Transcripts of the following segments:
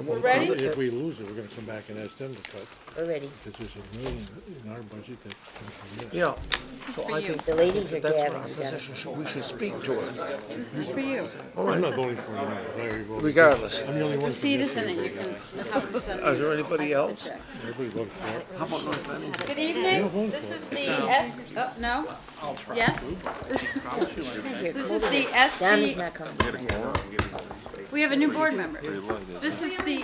We're ready? If we lose it, we're gonna come back and ask them to cut. We're ready. Because there's $1 million in our budget that comes from this. Yeah. This is So for I you. think The ladies are that's what gathering. our We gotta- position should, we should speak to it. This is for you. I'm not voting for it tonight. I already voted. Regardless. I'm the only one. Receipt is in it. You can have them send me. Is there anybody else? Everybody voted for it. How about North Bending? Good evening. This is the S, oh, no? Yes? This is the Donnie's SV, not coming. we have a new board member. This is the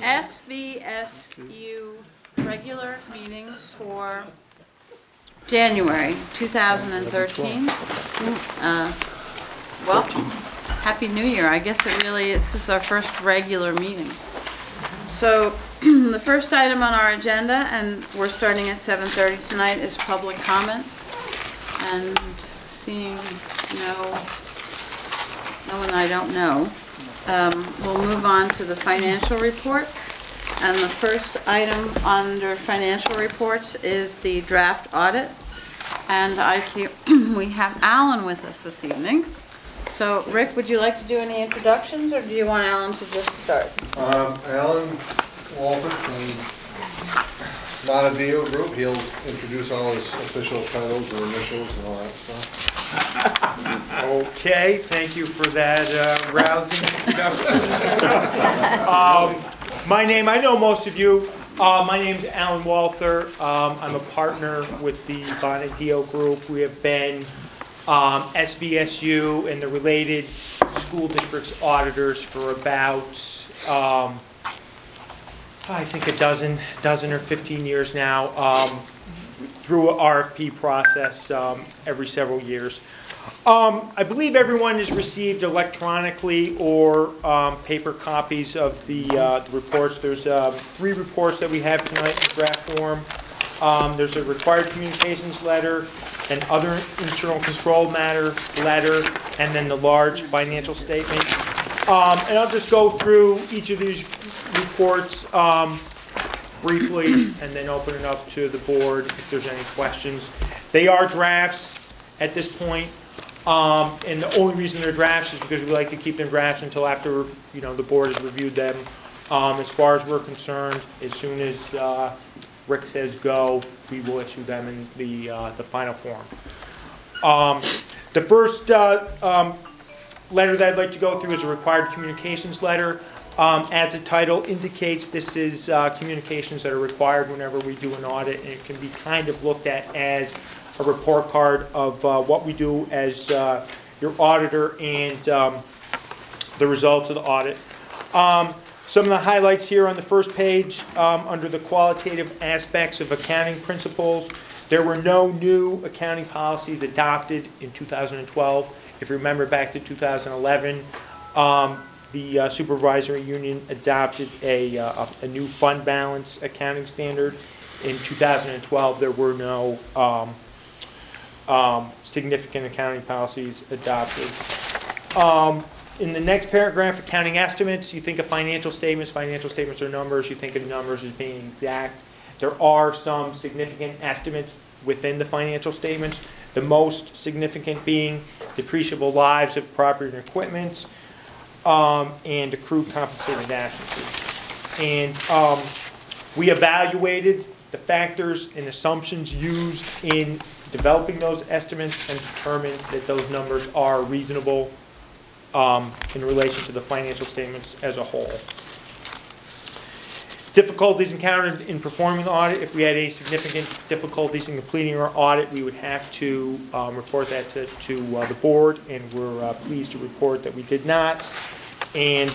SVSU regular meeting for January 2013. Welcome. Happy New Year. I guess it really is, this is our first regular meeting. So the first item on our agenda, and we're starting at 7:30 tonight, is public comments. And seeing no one I don't know, we'll move on to the financial reports. And the first item under financial reports is the draft audit. And I see we have Alan with us this evening. So, Rick, would you like to do any introductions, or do you want Alan to just start? Alan Walter from Montevideo Group. He'll introduce all his official titles and initials and all that stuff. Okay, thank you for that rousing introduction. My name, I know most of you. My name's Alan Walther. I'm a partner with the Montevideo Group. We have been SVSU and the related school districts auditors for about, I think a dozen or 15 years now, through an RFP process every several years. I believe everyone has received electronically or paper copies of the reports. There's 3 reports that we have tonight in draft form. There's a required communications letter, an other internal control matter letter, and then the large financial statement. And I'll just go through each of these reports briefly and then open it up to the board if there's any questions. They are drafts at this point. And the only reason they're drafts is because we like to keep them drafts until after the board has reviewed them. As far as we're concerned, as soon as Rick says go, we will issue them in the final form. The first letter that I'd like to go through is a required communications letter. As the title indicates, this is communications that are required whenever we do an audit, and it can be kind of looked at as a report card of what we do as your auditor and the results of the audit. Some of the highlights here on the first page under the qualitative aspects of accounting principles. There were no new accounting policies adopted in 2012. If you remember back to 2011, the supervisory union adopted a new fund balance accounting standard. In 2012, there were no significant accounting policies adopted. In the next paragraph, accounting estimates, you think of financial statements are numbers, you think of numbers as being exact. There are some significant estimates within the financial statements, the most significant being depreciable lives of property and equipment, and accrued compensated absences. And we evaluated the factors and assumptions used in developing those estimates and determined that those numbers are reasonable in relation to the financial statements as a whole. Difficulties encountered in performing the audit. If we had any significant difficulties in completing our audit, we would have to report that to the board, and we're pleased to report that we did not. And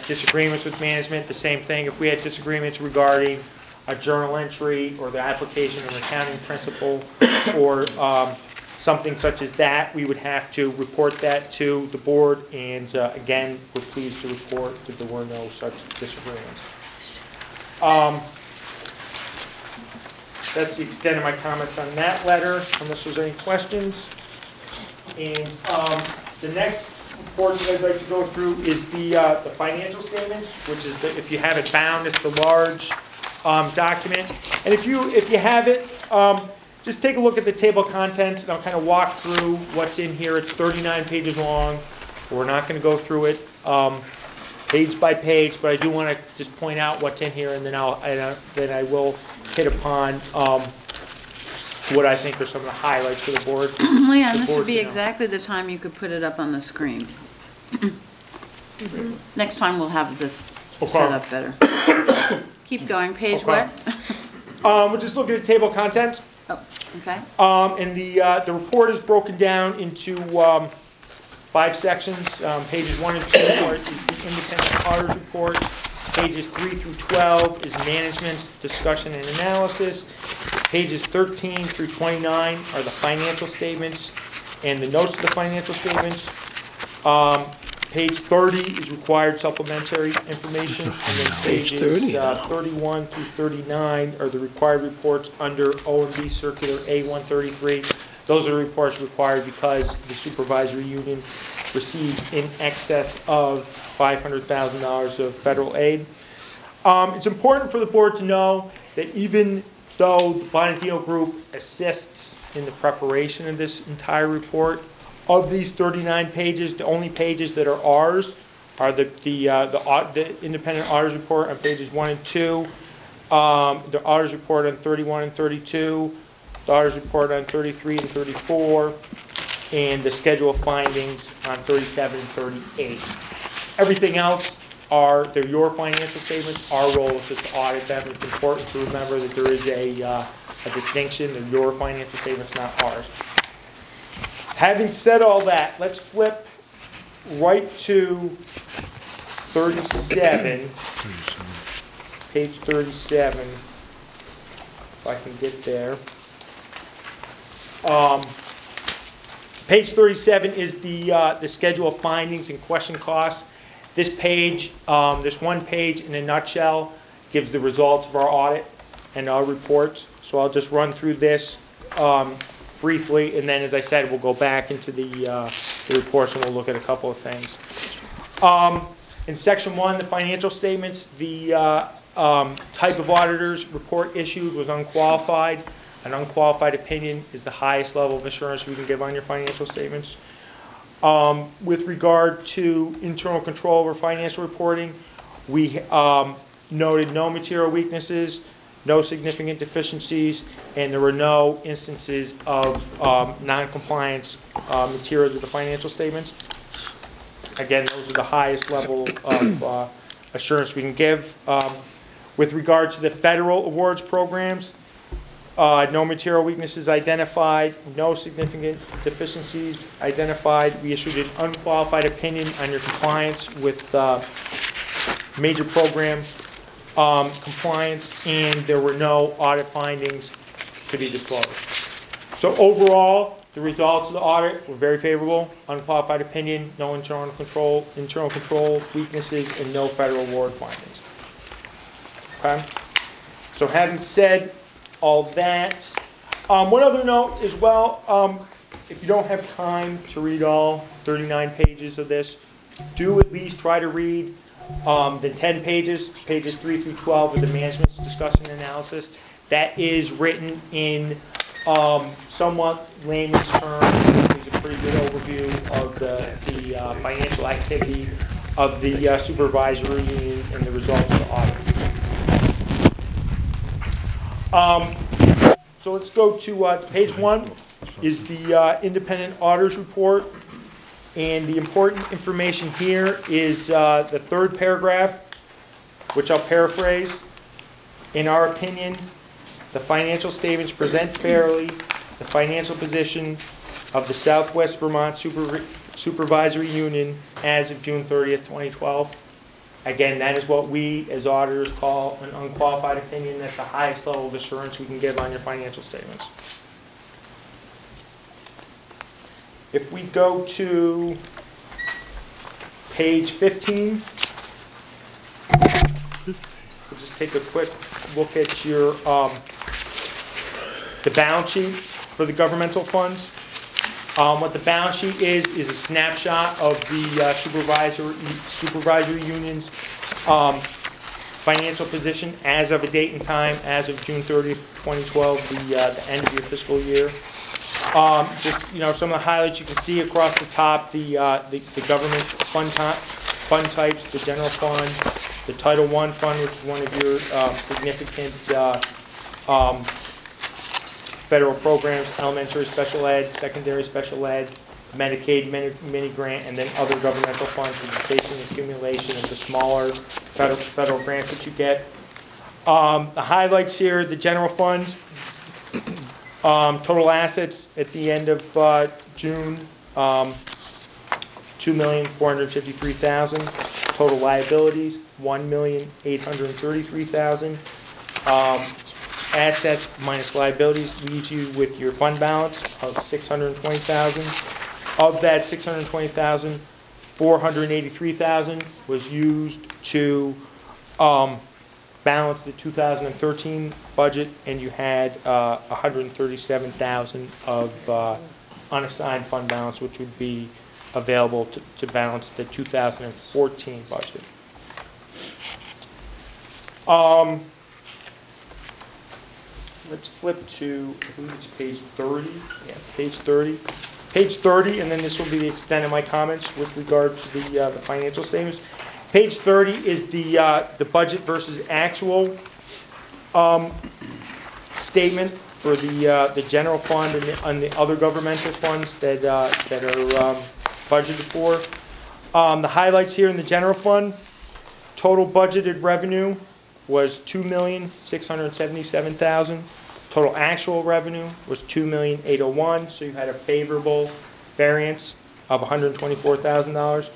disagreements with management, the same thing. If we had disagreements regarding a journal entry or the application of an accounting principle or something such as that, we would have to report that to the board, and again, we're pleased to report that there were no such disagreements. That's the extent of my comments on that letter, unless there's any questions. And the next report that I'd like to go through is the financial statements, which is, if you have it bound, it's the large document. And if you have it, just take a look at the table of contents, and I'll kind of walk through what's in here. It's 39 pages long. We're not going to go through it page by page, but I do want to just point out what's in here, and then I will hit upon what I think are some of the highlights for the board. Leon, this board would be to know. exactly the time you could put it up on the screen. Next time we'll have this set up better. Keep going, page Okay. what? We'll just look at the table of contents. Oh, okay. And the report is broken down into 5 sections. Pages 1 and 2 is the independent auditors report. Pages 3 through 12 is management's discussion and analysis. Pages 13 through 29 are the financial statements and the notes of the financial statements. Page 30 is required supplementary information, and then pages 31 through 39 are the required reports under O&B Circular A133. Those are reports required because the supervisory union receives in excess of $500,000 of federal aid. It's important for the board to know that even though the Bonadino Group assists in the preparation of this entire report, of these 39 pages, the only pages that are ours are the independent auditors report on pages 1 and 2, the auditors report on 31 and 32, the auditors report on 33 and 34, and the schedule of findings on 37 and 38. Everything else they're your financial statements. Our role is just to audit them. It's important to remember that there is a distinction. They're your financial statements, not ours. Having said all that, let's flip right to 37, page 37, if I can get there. Page 37 is the schedule of findings and question costs. This page, this one page in a nutshell, gives the results of our audit and our reports. So I'll just run through this briefly, and then, as I said, we'll go back into the reports and we'll look at a couple of things. In section 1, the financial statements, the type of auditor's report issued was unqualified. An unqualified opinion is the highest level of assurance we can give on your financial statements. With regard to internal control over financial reporting, we noted no material weaknesses, no significant deficiencies, and there were no instances of non-compliance material to the financial statements. Again, those are the highest level of assurance we can give. With regard to the federal awards programs, no material weaknesses identified, no significant deficiencies identified. We issued an unqualified opinion on your compliance with major program compliance, and there were no audit findings to be disclosed. So overall, the results of the audit were very favorable. Unqualified opinion, no internal control weaknesses, and no federal award findings. Okay. So having said all that, one other note as well, if you don't have time to read all 39 pages of this, do at least try to read the 10 pages 3 through 12 of the management's discussion and analysis. That is written in somewhat layman's terms. There's a pretty good overview of the financial activity of the supervisory union and the results of the audit. So let's go to page 1 is the independent auditors report. And the important information here is the third paragraph, which I'll paraphrase. In our opinion, the financial statements present fairly the financial position of the Southwest Vermont Supervisory Union as of June 30th, 2012. Again, that is what we as auditors call an unqualified opinion. That's the highest level of assurance we can give on your financial statements. If we go to page 15, we'll just take a quick look at your the balance sheet for the governmental funds. What the balance sheet is a snapshot of the supervisory union's financial position as of a date and time, as of June 30th, 2012, the end of your fiscal year. Just some of the highlights you can see across the top, the government fund types, the general fund, the Title I fund, which is one of your significant federal programs, elementary special ed, secondary special ed, Medicaid, mini grant, and then other governmental funds, education accumulation of the smaller federal grants that you get. The highlights here, the general fund, total assets at the end of June, $2,453,000. Total liabilities, $1,833,000. Assets minus liabilities leaves you with your fund balance of $620,000. Of that $620,000, $483,000 was used to balance the 2013 budget, and you had $137,000 of unassigned fund balance, which would be available to balance the 2014 budget. Let's flip to, I believe it's page 30. Yeah, page 30. Page 30, and then this will be the extent of my comments with regards to the financial statements. Page 30 is the budget versus actual statement for the general fund and the other governmental funds that are budgeted for. The highlights here in the general fund: total budgeted revenue was $2,677,000. Total actual revenue was $2,801,000. So you had a favorable variance of $124,000.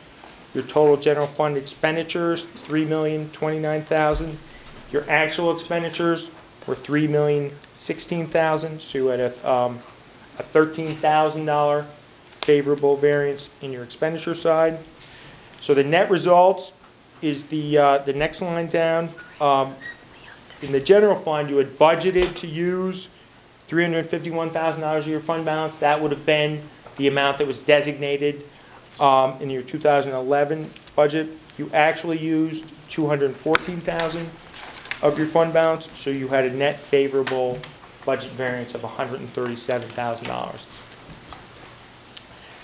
Your total general fund expenditures, $3,029,000. Your actual expenditures were $3,016,000. So you had a $13,000 favorable variance in your expenditure side. So the net results is the next line down. In the general fund, you had budgeted to use $351,000 of your fund balance. That would have been the amount that was designated in your 2011 budget. You actually used $214,000 of your fund balance, so you had a net favorable budget variance of $137,000.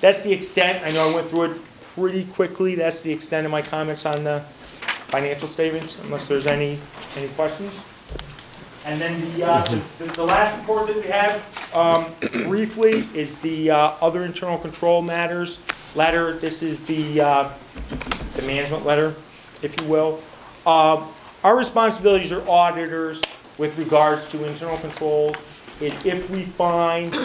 That's the extent. I know I went through it pretty quickly. That's the extent of my comments on the financial statements, unless there's any questions. And then the last report that we have, briefly, is the other internal control matters letter. This is the management letter, if you will. Our responsibilities as auditors with regards to internal controls is if we find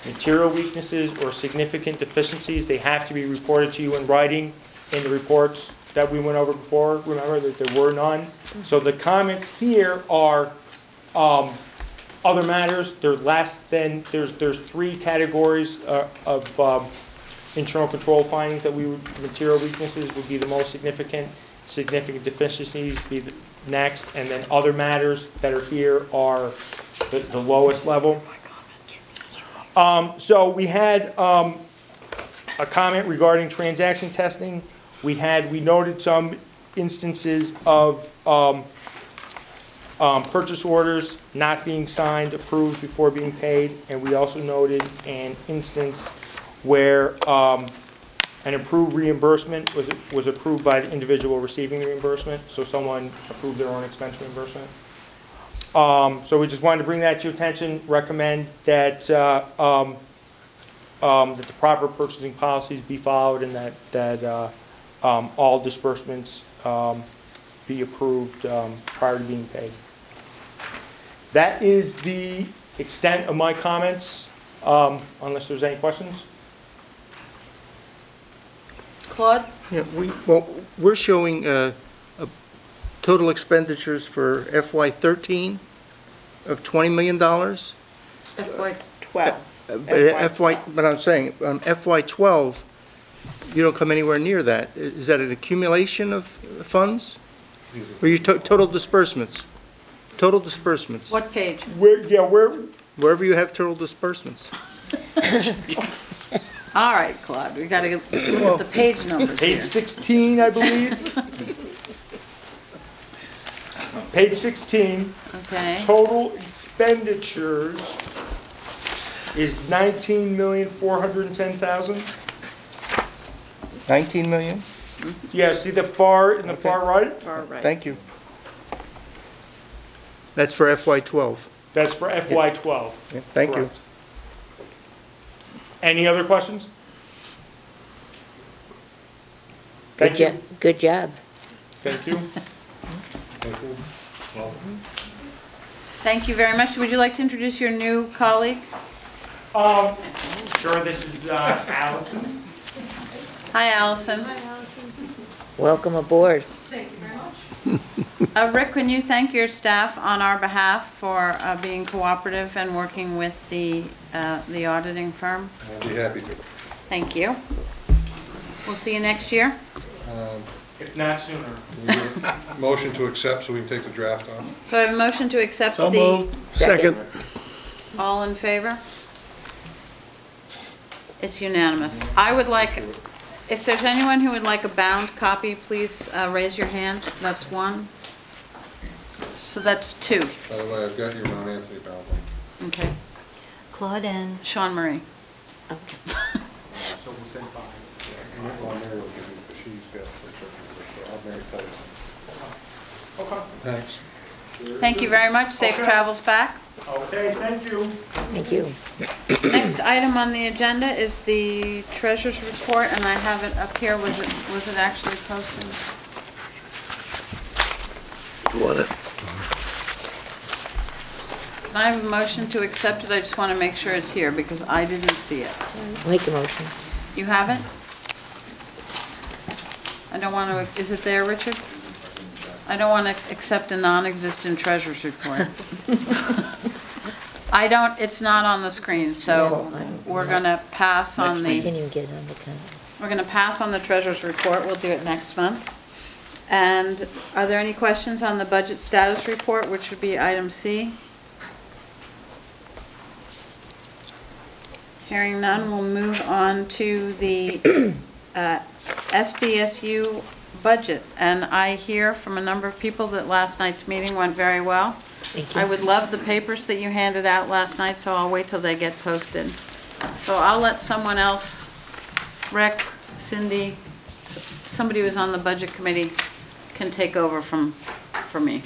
material weaknesses or significant deficiencies, they have to be reported to you in writing in the reports that we went over before. Remember that there were none. So the comments here are other matters. They're less than, there's three categories of internal control findings that we would, material weaknesses would be the most significant deficiencies be the next, and then other matters that are here are the lowest level. So we had a comment regarding transaction testing. We noted some instances of purchase orders not being signed, approved before being paid, and we also noted an instance where an approved reimbursement was approved by the individual receiving the reimbursement, so someone approved their own expense reimbursement. So we just wanted to bring that to your attention, recommend that that the proper purchasing policies be followed, and that all disbursements be approved prior to being paid. That is the extent of my comments, unless there's any questions. Claude? Yeah, we're showing total expenditures for FY13 of $20 million. FY12. But I'm saying FY12, you don't come anywhere near that. Is that an accumulation of funds? Or you total disbursements? Total disbursements. What page? Wherever you have total disbursements. All right, Claude, we got to look at the page numbers Page here. 16, I believe. Page 16. Okay. Total expenditures is $19,410,000. 19 million? Yeah, see the far, in the far right? Far right. Thank you. That's for FY12. That's for FY12. Yeah, thank you. Correct. Any other questions? Thank you. Good job. Thank you. Thank you. Well, Thank you very much. Would you like to introduce your new colleague? Sure, this is Allison. Hi, Allison. Welcome aboard. Rick, can you thank your staff on our behalf for being cooperative and working with the auditing firm? I'll be happy to. Thank you. We'll see you next year. If not sooner. Motion to accept so we can take the draft off. So I have a motion to accept So the, moved. Second. all in favor? It's unanimous. I would like, if there's anyone who would like a bound copy, please raise your hand. That's one. So that's two. By the way, I've got your Mount Anthony Baldwin. Okay. Claude and... Sean Marie. So we'll say five. Well, Mary will give you, but she's got the certificate, so I'll Mary tell you. Okay. Thanks. Thank you very much. Safe Okay. travels back. Okay, thank you. Thank you. Next item on the agenda is the treasurer's report, and I have it up here. Was it actually posted? Want it? Can I have a motion to accept it? I just want to make sure it's here because I didn't see it. Make a motion. You have it? I don't want to, is it there, Richard? I don't want to accept a non-existent treasurer's report. It's not on the screen, so we're going to pass on I can't the, even get it on the camera. we're going to pass on the treasurer's report. We'll do it next month. And are there any questions on the budget status report, which would be item C? Hearing none, we'll move on to the SVSU budget. And I hear from a number of people that last night's meeting went very well. Thank you. I would love the papers that you handed out last night, so I'll wait till they get posted. So I'll let someone else, Rick, Cindy, somebody who's on the budget committee can take over from me.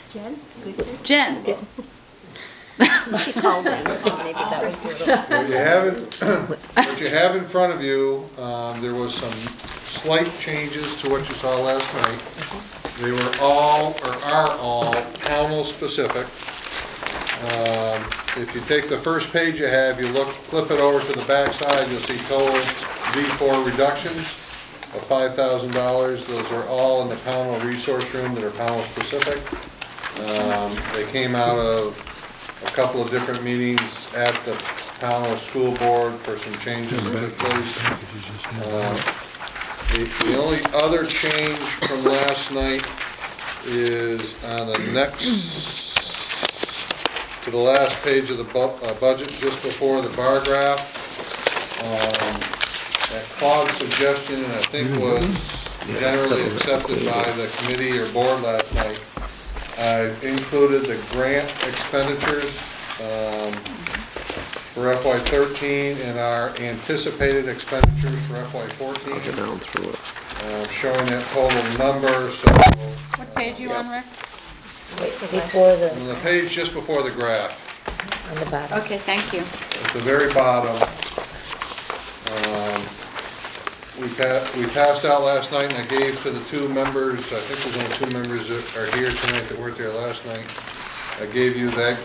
Jen? Jen? She called in, so maybe that was a little... What you have in front of you, there was some slight changes to what you saw last night. They were all, or are all, Pownell specific. If you take the first page you have, you flip it over to the back side, you'll see total V4 reductions of $5,000. Those are all in the Pownell resource room that are Pownell specific. They came out of a couple of different meetings at the Pownell School Board for some changes that took place. The only other change from last night is on the next, to the last page of the budget, just before the bar graph. At Claude's suggestion, and I think was generally accepted by the committee or board last night, I've included the grant expenditures for FY13 and our anticipated expenditures for FY14. Showing that total number, so What page you on, Rick? Before on the page just before the graph, on the bottom. Okay, thank you. at the very bottom. We passed out last night, and I gave to the two members, I think there's only two members that are here tonight that weren't there last night. I gave you that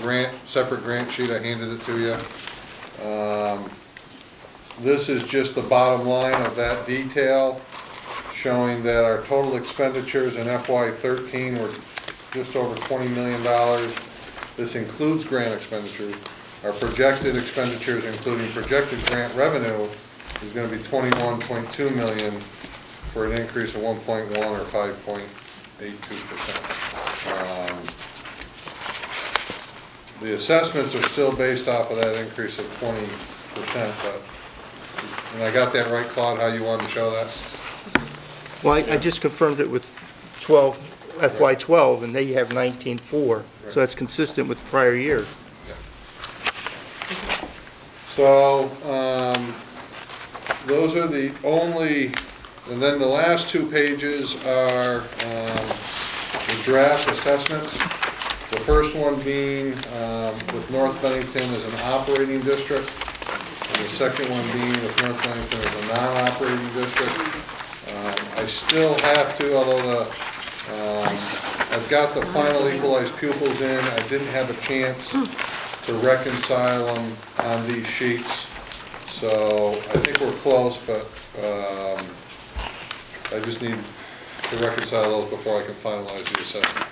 separate grant sheet, I handed it to you. This is just the bottom line of that detail, showing that our total expenditures in FY13 were just over $20 million. This includes grant expenditures. Our projected expenditures, including projected grant revenue, is going to be $21.2 million for an increase of 1.1 or 5.82%. The assessments are still based off of that increase of 20%, but, and I got that right, Claude, how you wanted to show that? Well, I just confirmed it with FY12, and they have 19.4, so that's consistent with the prior year. So, those are the only, and then the last two pages are the draft assessments. The first one being with North Bennington as an operating district, and the second one being with North Bennington as a non-operating district. I still have to, although I've got the final equalized pupils in, I didn't have a chance to reconcile them on these sheets. So I think we're close, but I just need to reconcile those before I can finalize the assessments.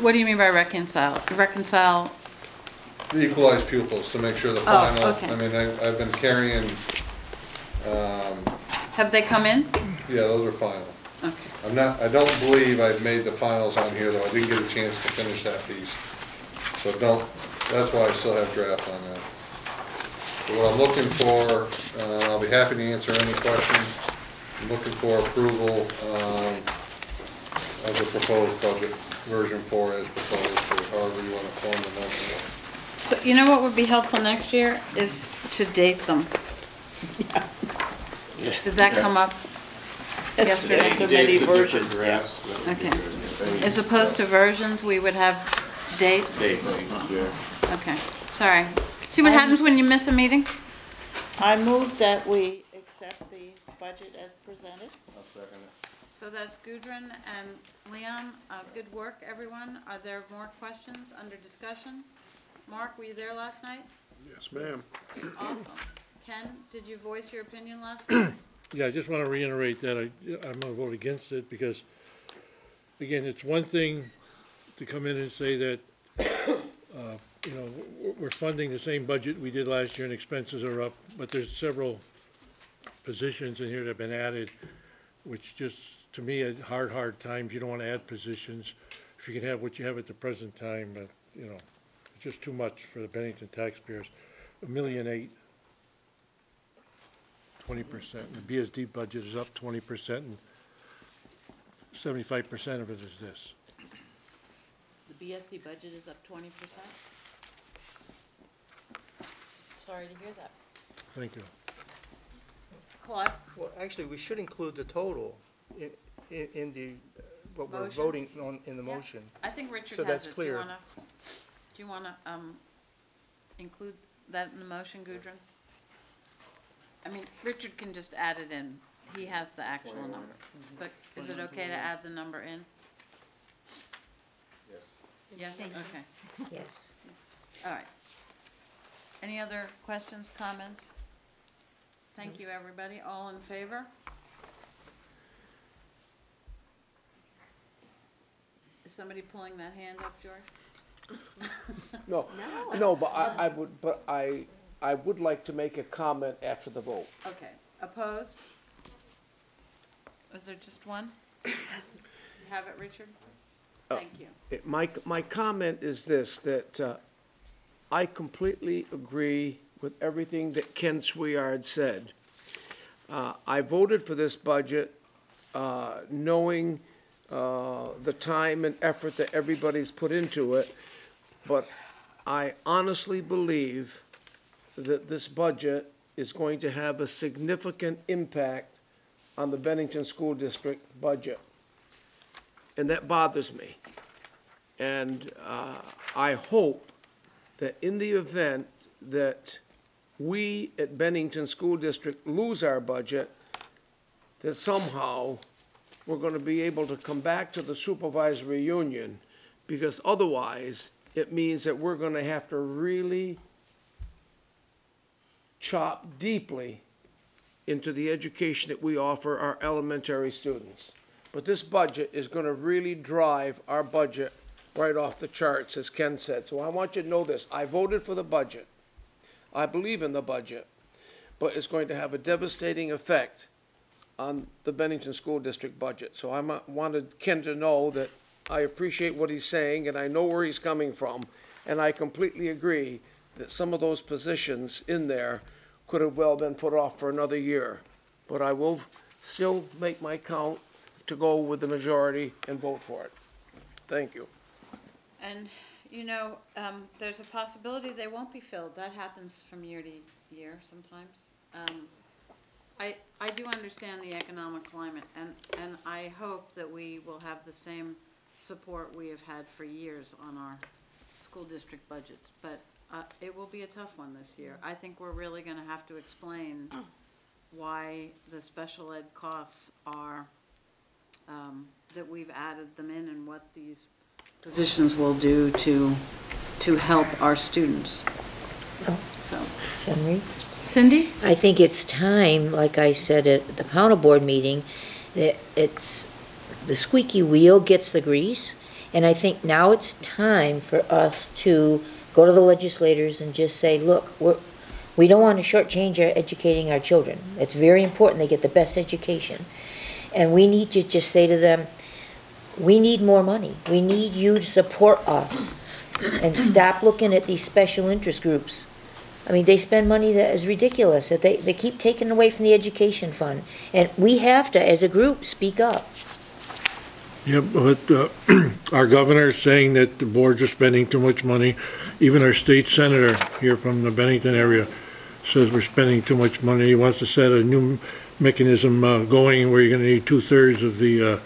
What do you mean by reconcile? Reconcile, The equalized pupils, to make sure the Oh, final, okay. I mean, I've been carrying, have they come in? yeah, those are final. Okay. I don't believe I've made the finals on here, though. I didn't get a chance to finish that piece. So that's why I still have draft on that. So what I'm looking for, I'll be happy to answer any questions. I'm looking for approval of the proposed budget, version 4 as proposed, or however you want to form the motion. So you know what would be helpful next year is to date them. Did that come up yesterday? So many versions, yeah. Okay. As opposed to versions, we would have dates? Okay, sorry. See what happens when you miss a meeting? I move that we accept the budget as presented. So that's Gudrun and Leon. Good work, everyone. Are there more questions under discussion? Mark, were you there last night? Yes, ma'am. Awesome. Ken, did you voice your opinion last night? Yeah, I just want to reiterate that I'm going to vote against it because, again, it's one thing to come in and say that, you know, we're funding the same budget we did last year and expenses are up, but there's several positions in here that have been added, which just, to me, at hard times, you don't want to add positions if you can have what you have at the present time, but, you know, it's just too much for the Bennington taxpayers. $1.8 million. 20%. The BSD budget is up 20%, and 75% of it is this. The BSD budget is up 20%? Sorry to hear that. Thank you. Claude? Well, actually, we should include the total in the, what we're Motion? voting on in the Yeah. motion. I think Richard So has that's it. clear. Do you wanna include that in the motion, Gudrun? I mean, Richard can just add it in. He has the actual number. But is it okay to add the number in? Yes. Yes, okay. Yes. All right. Any other questions, comments? Thank you, everybody. All in favor? Is somebody pulling that hand up, George? No, but I would like to make a comment after the vote. Okay. Opposed? Was there just one? You have it, Richard? Thank you. My comment is this, that I completely agree with everything that Ken Swihart said. I voted for this budget knowing the time and effort that everybody's put into it, but I honestly believe that this budget is going to have a significant impact on the Bennington School District budget. And that bothers me. And I hope that in the event that we at Bennington School District lose our budget, that somehow we're going to be able to come back to the supervisory union, because otherwise it means that we're going to have to really chop deeply into the education that we offer our elementary students. But this budget is going to really drive our budget right off the charts, as Ken said. So I want you to know this. I voted for the budget. I believe in the budget. But it's going to have a devastating effect on the Bennington School District budget. So I wanted Ken to know that I appreciate what he's saying, and I know where he's coming from. And I completely agree that some of those positions in there could have well been put off for another year. But I will still make my count to go with the majority and vote for it. Thank you. And, you know, there's a possibility they won't be filled. That happens from year to year sometimes. I do understand the economic climate, and I hope that we will have the same support we have had for years on our school district budgets, but it will be a tough one this year. I think we're really gonna have to explain why the special ed costs are, that we've added them in, and what these positions will do to help our students. Oh. So, Cindy? Cindy? I think it's time, like I said at the panel board meeting, that it's, the squeaky wheel gets the grease, and I think now it's time for us to go to the legislators and just say, look, we don't want to shortchange educating our children. It's very important they get the best education. And we need to just say to them, we need more money. We need you to support us and stop looking at these special interest groups. I mean, they spend money that is ridiculous, that they keep taking away from the education fund. And we have to, as a group, speak up. Yeah, but our governor is saying that the boards are spending too much money. Even our state senator here from the Bennington area says we're spending too much money. He wants to set a new mechanism going where you're going to need 2/3 of the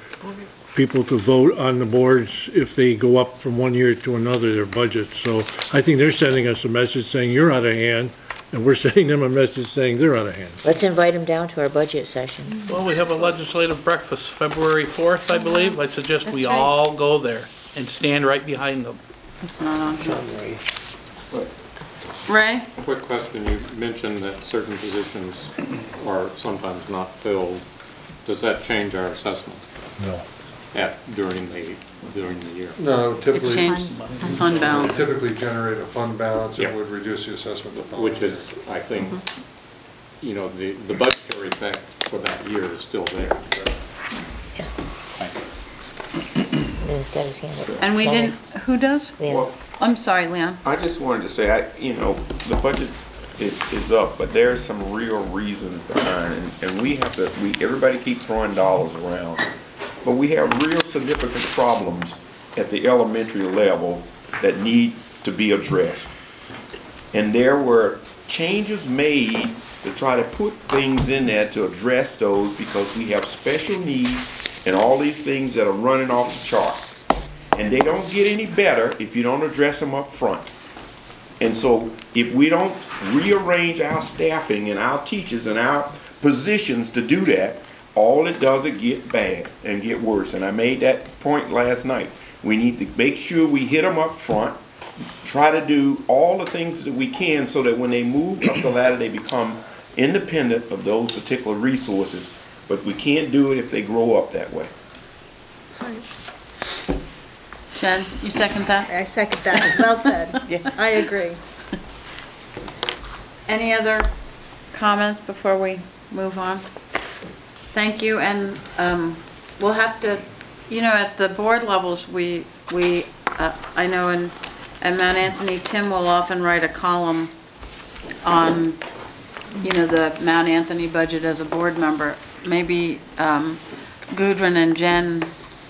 people to vote on the boards if they go up from one year to another, their budget. So I think they're sending us a message saying you're out of hand, and we're sending them a message saying they're out of hand. Let's invite them down to our budget session. Well, we have a legislative breakfast February 4th, I believe. I suggest we That's right. all go there and stand right behind them. It's not on here. Ray? Quick question, you mentioned that certain positions are sometimes not filled. Does that change our assessments? No. During the year? No, It typically, changed fund balance. typically generate a fund balance and Yeah. would reduce the assessment the following Which is, I think, you know, the budgetary effect for that year is still there. Leon's got his hand up. And we didn't, who does? Leon. Well, I'm sorry, Leon. I just wanted to say, the budget is up, but there's some real reasons behind it. And we have to, everybody keep throwing dollars around. But we have real significant problems at the elementary level that need to be addressed. And there were changes made to try to put things in there to address those because we have special needs and all these things that are running off the chart. And they don't get any better if you don't address them up front. And so if we don't rearrange our staffing and our teachers and our positions to do that, all it does is get bad and get worse. And I made that point last night. We need to make sure we hit them up front, try to do all the things that we can so that when they move up the ladder, they become independent of those particular resources. But we can't do it if they grow up that way. Jen, you second that? I second that. Well said. Yes. I agree. Any other comments before we move on? Thank you, and we'll have to, at the board levels, I know at Mount Anthony, Tim will often write a column on, the Mount Anthony budget as a board member. Maybe Gudrun and Jen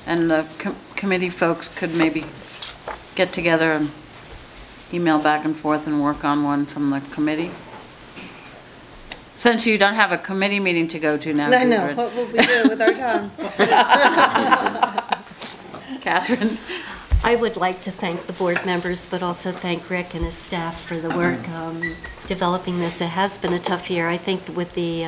and the committee folks could maybe get together and email back and forth and work on one from the committee. Since you don't have a committee meeting to go to now, I know, Gudrun. what will we do with our time? Catherine? I would like to thank the board members, but also thank Rick and his staff for the work developing this. It has been a tough year. I think with the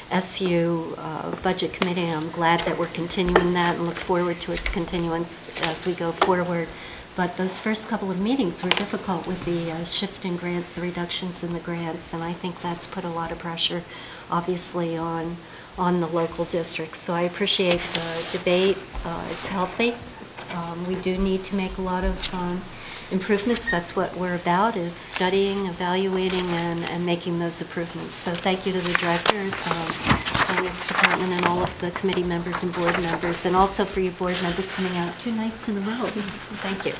SU Budget Committee, I'm glad that we're continuing that and look forward to its continuance as we go forward. But those first couple of meetings were difficult with the shift in grants, the reductions in the grants, and I think that's put a lot of pressure, obviously, on the local districts. So I appreciate the debate. It's healthy. We do need to make a lot of improvements. That's what we're about, is studying, evaluating, and making those improvements. So thank you to the directors, Finance Department, and all of the committee members and board members, and also for you board members coming out 2 nights in a row. Thank you.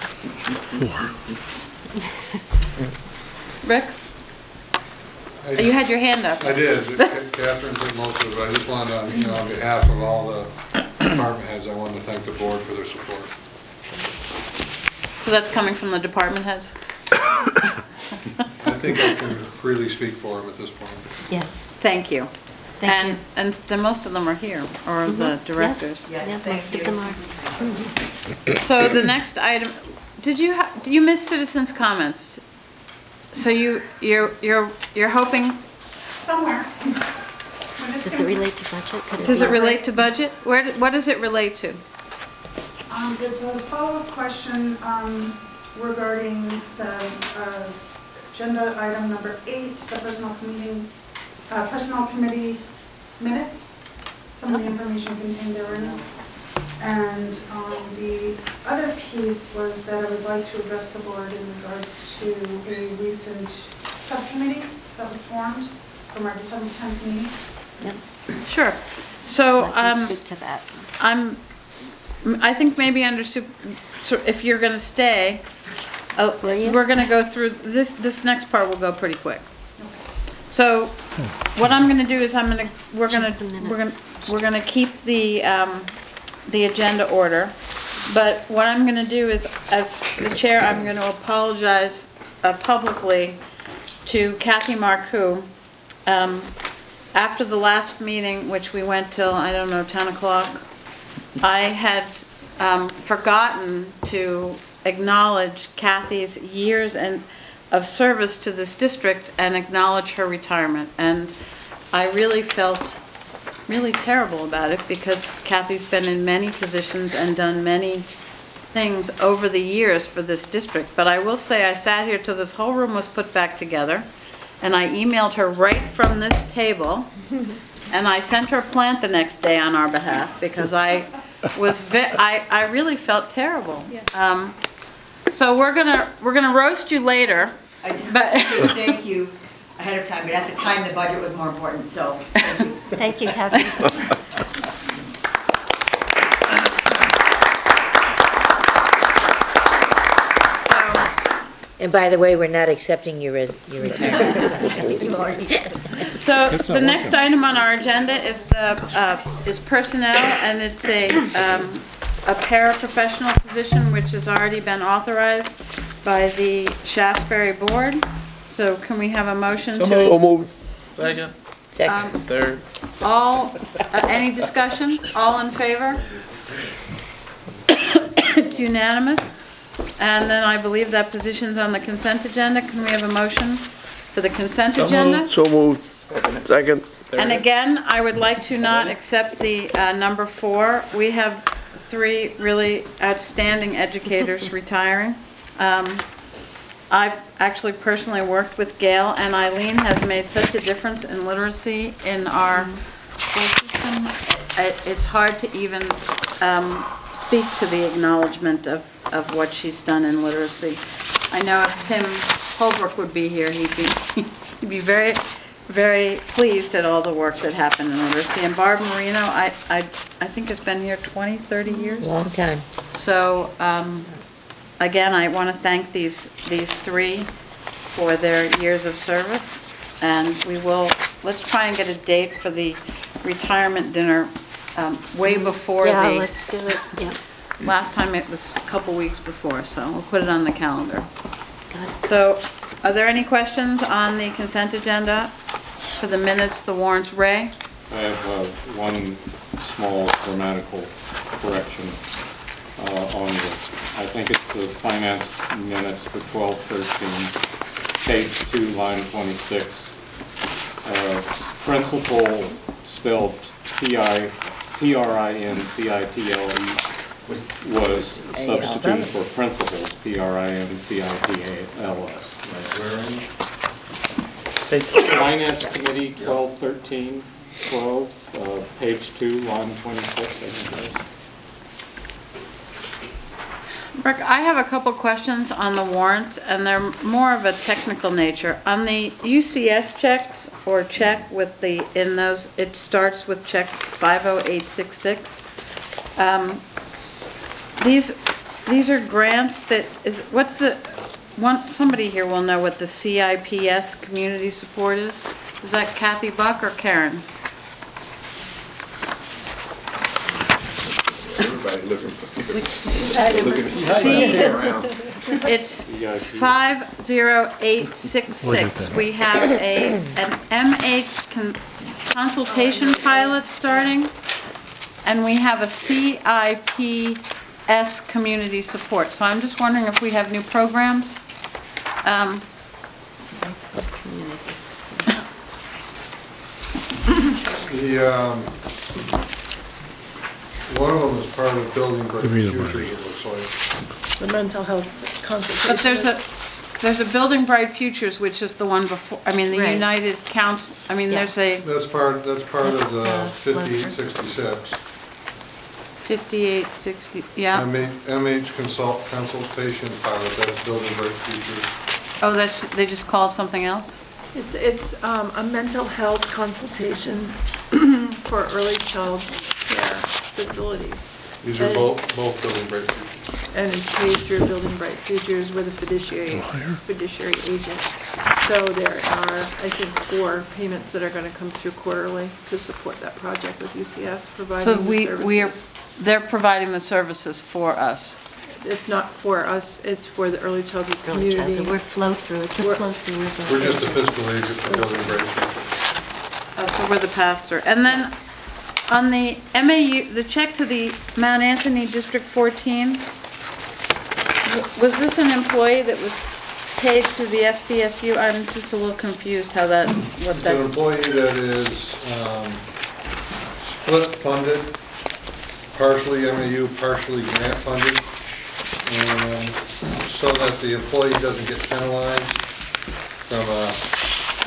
Rick? You had your hand up. I did. Catherine did most of it. I just wanted to, on behalf of all the department heads, I wanted to thank the board for their support. So that's coming from the department heads? I think I can freely speak for him at this point. Yes, Thank you. thank you. And then most of them are here, or the directors. Yes, yeah, most of them are. So the next item, did you miss citizens' comments? So you're hoping, Somewhere. Does it relate to budget? Could does be- it relate to budget? What does it relate to? There's a follow-up question regarding the agenda item number 8, the personnel committee minutes, some of the information contained therein. And the other piece was that I would like to address the board in regards to a recent subcommittee that was formed from our December 10th meeting. Yep, Sure. So, I can speak to that. I think maybe if you're gonna stay, Will you? we're gonna go through, this next part will go pretty quick. So, what I'm gonna do is we're gonna keep the agenda order, but what I'm gonna do is, as the chair, I'm gonna apologize publicly to Kathy Marcoux. After the last meeting, which we went till, I don't know, 10 o'clock, I had forgotten to acknowledge Kathy's years of service to this district and acknowledge her retirement. And I really felt really terrible about it because Kathy's been in many positions and done many things over the years for this district. But I will say I sat here till this whole room was put back together, and I emailed her right from this table, and I sent her a plant the next day on our behalf because I really felt terrible. So we're gonna roast you later. I just want to say thank you ahead of time, but at the time, the budget was more important, so thank you. Thank you, Kathy. And by the way, we're not accepting your retirement. So the next item on our agenda is personnel, and it's a paraprofessional position which has already been authorized by the Shaftesbury Board. So can we have a motion to? So moved. Second. Second. Third. Any discussion? All in favor? It's unanimous. And then I believe that position's on the consent agenda. Can we have a motion for the consent agenda? So moved. Second. And again, I would like to not accept the number 4. We have 3 really outstanding educators retiring. I've actually personally worked with Gail, and Eileen has made such a difference in literacy in our school system. It's hard to even speak to the acknowledgement of what she's done in literacy. I know if Tim Holbrook would be here, he'd be very, very pleased at all the work that happened in literacy. And Barb Marino, I think has been here 20, 30 years. Long time. So, again, I want to thank these 3 for their years of service. And let's try and get a date for the retirement dinner way before Yeah, let's do it, yeah. Last time it was a couple weeks before, so we'll put it on the calendar. Got it. So, are there any questions on the consent agenda for the minutes, the warrants? Ray? I have one small grammatical correction on this. I think it's the finance minutes for 1213, page 2, line 26. Principal spelled P-R-I-N-C-I-P-L-E was substituted for principals, P-R-I-N-C-I-P-A-L-S. Where are you? Finance Committee, 1213, 12, page 2, line 26, I think it is. Rick, I have a couple questions on the warrants, and they're more of a technical nature. On the UCS checks, or check with in those, it starts with check 50866. These are grants somebody here will know what the CIPS community support is. Is that Kathy Buck or Karen? Everybody looking for. It's 50866. We have an MH consultation pilot starting, and we have a CIPS community support. So I'm just wondering if we have new programs. One of them is part of Building Bright Futures, it looks like. The mental health consultation. But there's a Building Bright Futures, which is the one before, I mean, the Right. United Council, I mean, there's a That's part of the That's the 5866. 5860, yeah. MH consultation pilot, that's Building Bright Futures. Oh, that's, they just called something else? It's a mental health consultation for early child care facilities. These are both Building Bright Futures. And it's paid through Building Bright Futures with a fiduciary agent. So there are, I think, 4 payments that are going to come through quarterly to support that project with UCS providing So the services. they're providing the services for us. It's not for us, it's for the early childhood Early community. childhood, we're flow-through, it's a flow-through with the. We're just a fiscal agent for Building Bright Futures. Oh, so we're the pastor. And then on the MAU, the check to the Mount Anthony District 14, was this an employee that was paid to the SVSU? I'm just a little confused how that, what It's an that, employee that is split funded, partially MAU, partially grant funded, and so that the employee doesn't get penalized from a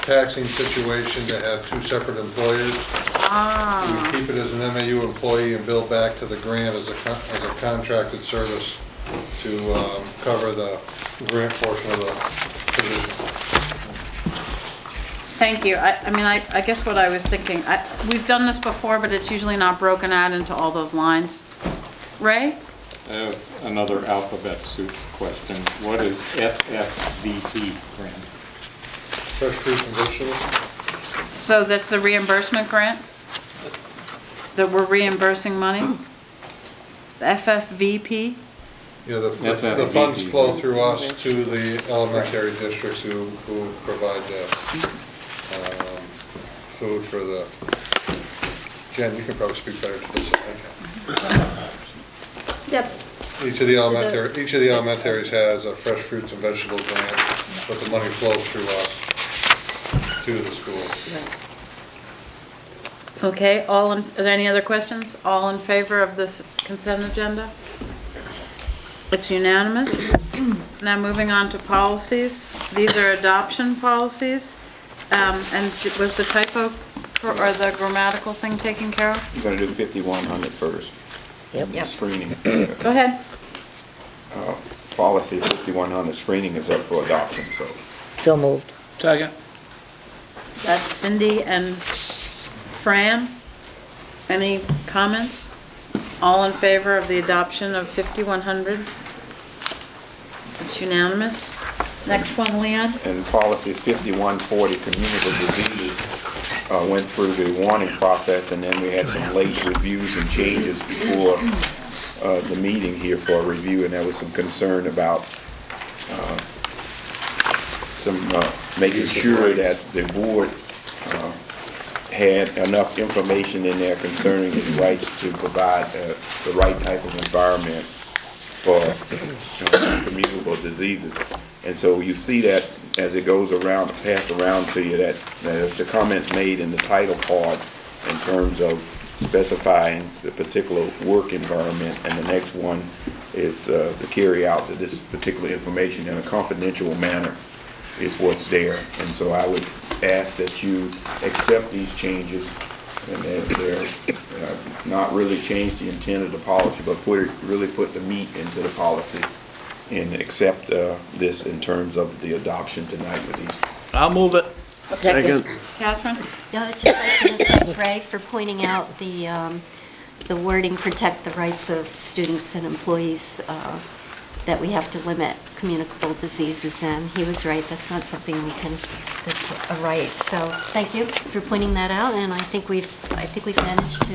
taxing situation to have 2 separate employers. We keep it as an MAU employee and bill back to the grant as a contracted service to cover the grant portion of the position. thank you. I mean, I guess what I was thinking, we've done this before, but it's usually not broken out into all those lines. Ray? Another alphabet soup question. What is FFVP grant? Fresh fruits and vegetables? So that's the reimbursement grant? That we're reimbursing money? The FFVP? Yeah, the funds flow through us to the elementary districts who provide the food for the, Jen, you can probably speak better to this than I can. Yep. Each of the elementaries has a fresh fruits and vegetables grant, but the money flows through us to the schools. Okay, are there any other questions? All in favor of this consent agenda? It's unanimous. Now moving on to policies. These are adoption policies. And was the typo or the grammatical thing taken care of? You're gonna do 5100 first. Yep. Screening. Go ahead. Policy 5100 screening is up for adoption, so. So moved. Second. That's Cindy and Fran. Any comments? All in favor of the adoption of 5100? It's unanimous. Next one, Leon. And policy 5140, communicable diseases, went through the warning process, and then we had some late reviews and changes before the meeting here for a review, and there was some concern about making sure that the board had enough information in there concerning its rights to provide the right type of environment for communicable diseases. And so you see that as it goes around, passed around to you, that there's the comments made in the title part in terms of specifying the particular work environment, and the next one is to carry out this particular information in a confidential manner is what's there. And so I would ask that you accept these changes, and that they're not really change the intent of the policy, but really put the meat into the policy, and accept this in terms of the adoption tonight with these. I'll move it. Second. Catherine? Yeah, I'd just like to thank Ray for pointing out the wording, protect the rights of students and employees, that we have to limit communicable diseases, and he was right, that's not something that's a right. So thank you for pointing that out, and I think we've managed to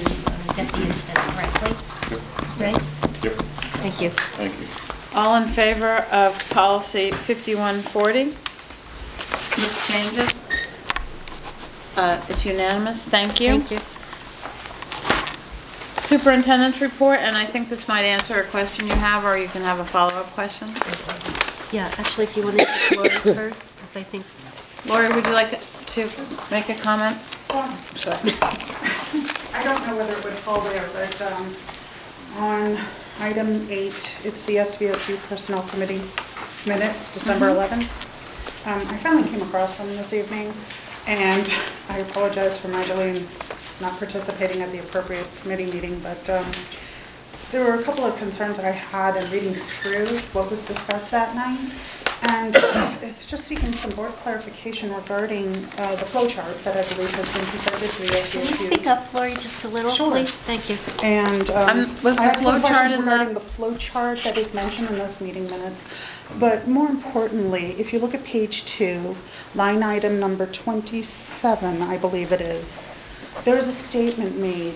get the intent correctly. Ray? Yep. Thank you. Thank you. All in favor of policy 5140 with changes? It's unanimous, thank you. Thank you. Superintendent's report, and I think this might answer a question you have, or you can have a follow-up question. Yeah, actually, if you want to take Lori first, because I think. Lori, would you like to make a comment? Sorry. I don't know whether it was all there, but on item 8, it's the SVSU Personnel Committee minutes, December 11th. I finally came across them this evening, and I apologize for my delay in not participating at the appropriate committee meeting, but there were a couple of concerns that I had in reading through what was discussed that night. And it's just seeking some board clarification regarding the flow chart that I believe has been presented to the SVSU. Can you speak up, Lori, just a little, Sure. Please? Thank you. And was the I have flow some chart questions in regarding the flow chart that is mentioned in those meeting minutes. But more importantly, if you look at page 2, line item number 27, I believe it is, there is a statement made,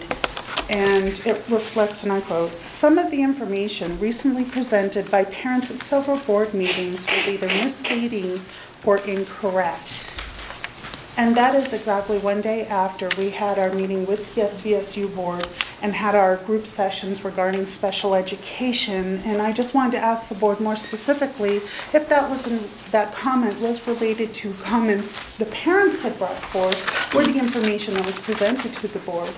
and it reflects, and I quote, "Some of the information recently presented by parents at several board meetings was either misleading or incorrect." And that is exactly one day after we had our meeting with the SVSU Board and had our group sessions regarding special education. And I just wanted to ask the board more specifically if that comment was related to comments the parents had brought forth or the information that was presented to the board.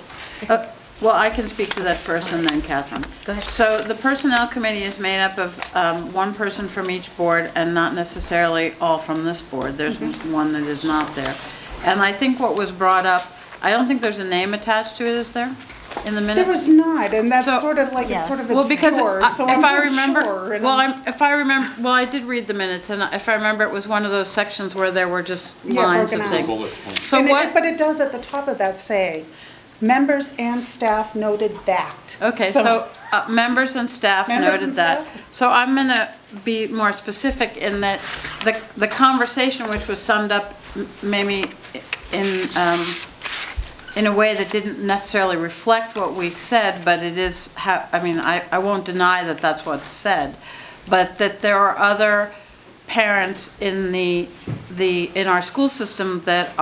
Well, I can speak to that first and then Catherine. Go ahead. So the Personnel Committee is made up of one person from each board and not necessarily all from this board. There's one that is not there. And I think what was brought up, I don't think there's a name attached to it, is there, in the minutes? There was not, and that's So- sort of like, it's sort of Well, because obscure, so I'm if I not remember, sure. and well, I'm- if I remember, well, I did read the minutes, and if I remember, it was one of those sections where there were just Yeah, lines of broken out. things. Bullet points. So And what? But it does at the top of that say, members and staff noted that. Okay, so members and staff Members noted and that. staff? So I'm going to be more specific in that the conversation, which was summed up maybe in a way that didn't necessarily reflect what we said, but it is, I mean, I won't deny that that's what's said, but that there are other parents in our school system that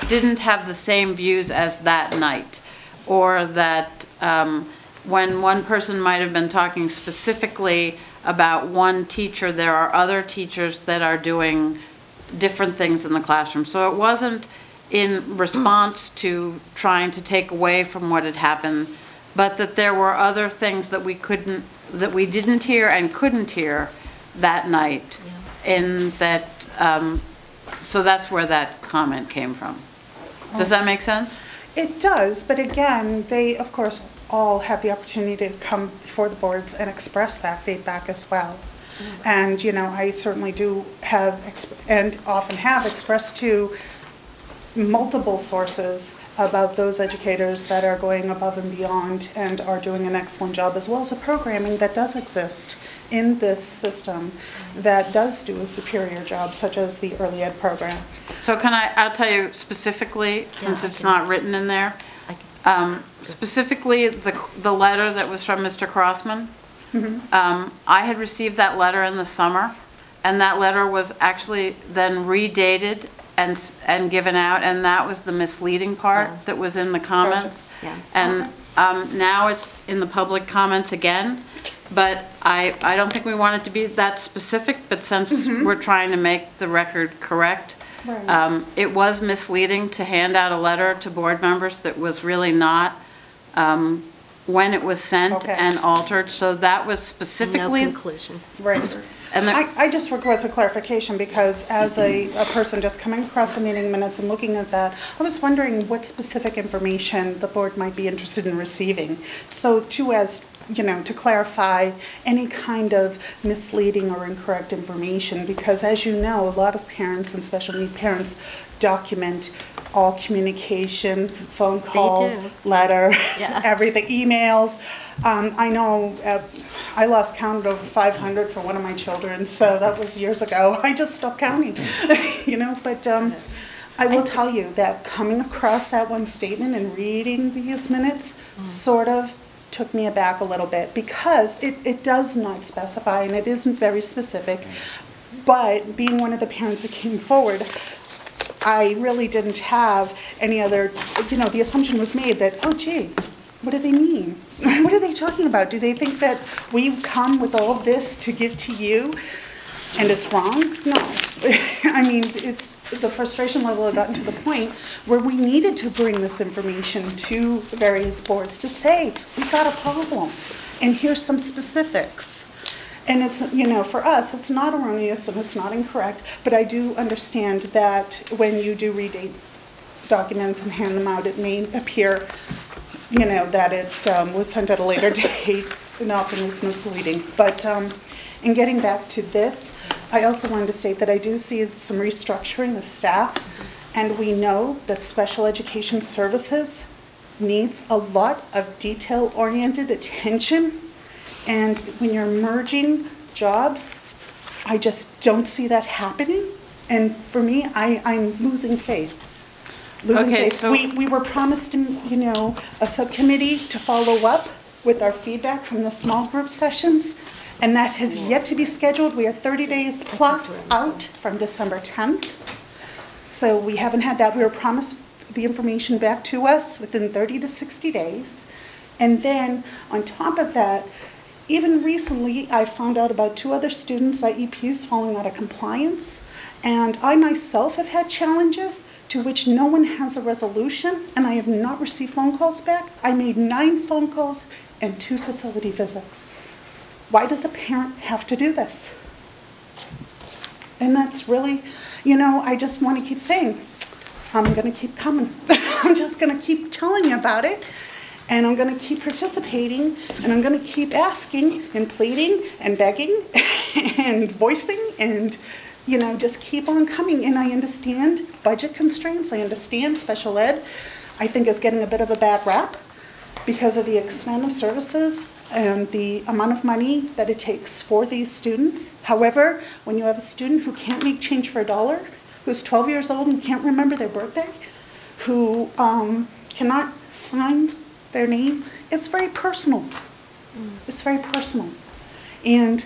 didn't have the same views as that night, or that when one person might have been talking specifically about one teacher, there are other teachers that are doing different things in the classroom. So it wasn't in response to trying to take away from what had happened, but that there were other things that we didn't hear and couldn't hear that night. In that, so that's where that comment came from. Does that make sense? It does, but again, they, of course, all have the opportunity to come before the boards and express that feedback as well. And, you know, I certainly do have, and often have expressed to multiple sources about those educators that are going above and beyond and are doing an excellent job, as well as the programming that does exist in this system that does do a superior job, such as the early ed program. So I'll tell you specifically, since it's not written in there, specifically the letter that was from Mr. Crossman. I had received that letter in the summer, and that letter was actually then redated and given out, and that was the misleading part that was in the comments. And now it's in the public comments again, but I don't think we want it to be that specific, but since we're trying to make the record correct, it was misleading to hand out a letter to board members that was really not when it was sent and altered, so that was specifically. No conclusion. Right. And I just request a clarification, because as a person just coming across the meeting minutes and looking at that, I was wondering what specific information the board might be interested in receiving. So to clarify any kind of misleading or incorrect information, because as you know, a lot of parents and special need parents document all communication, phone calls, letter, everything, emails. I know I lost count of over 500 for one of my children, so that was years ago. I just stopped counting, but I will tell you that coming across that one statement and reading these minutes sort of took me aback a little bit because it does not specify and it isn't very specific. But being one of the parents that came forward, I really didn't have any other, the assumption was made that, oh gee, what do they mean? What are they talking about? Do they think that we come with all of this to give to you and it's wrong? No. I mean, it's the frustration level had gotten to the point where we needed to bring this information to the various boards to say, we've got a problem and here's some specifics. And it's, for us, it's not erroneous and it's not incorrect, but I do understand that when you do redate documents and hand them out, it may appear, that it was sent at a later date and often is misleading. But in getting back to this, I also wanted to state that I do see some restructuring of staff, and we know that special education services needs a lot of detail-oriented attention. And when you're merging jobs, I just don't see that happening. And for me, I'm losing faith. So we were promised, a subcommittee to follow up with our feedback from the small group sessions, and that has yet to be scheduled. We are 30 days plus out from December 10th. So we haven't had that. We were promised the information back to us within 30 to 60 days. And then on top of that, even recently, I found out about 2 other students' IEPs falling out of compliance, and I myself have had challenges to which no one has a resolution, and I have not received phone calls back. I made 9 phone calls and 2 facility visits. Why does a parent have to do this? And that's really, I just want to keep saying, I'm going to keep coming. I'm just going to keep telling you about it. And I'm going to keep participating, and I'm going to keep asking and pleading and begging and voicing and, just keep on coming. And I understand budget constraints. I understand special ed, I think, is getting a bit of a bad rap because of the extent of services and the amount of money that it takes for these students. However, when you have a student who can't make change for $1, who's 12 years old and can't remember their birthday, who cannot sign their name, it's very personal. It's very personal. And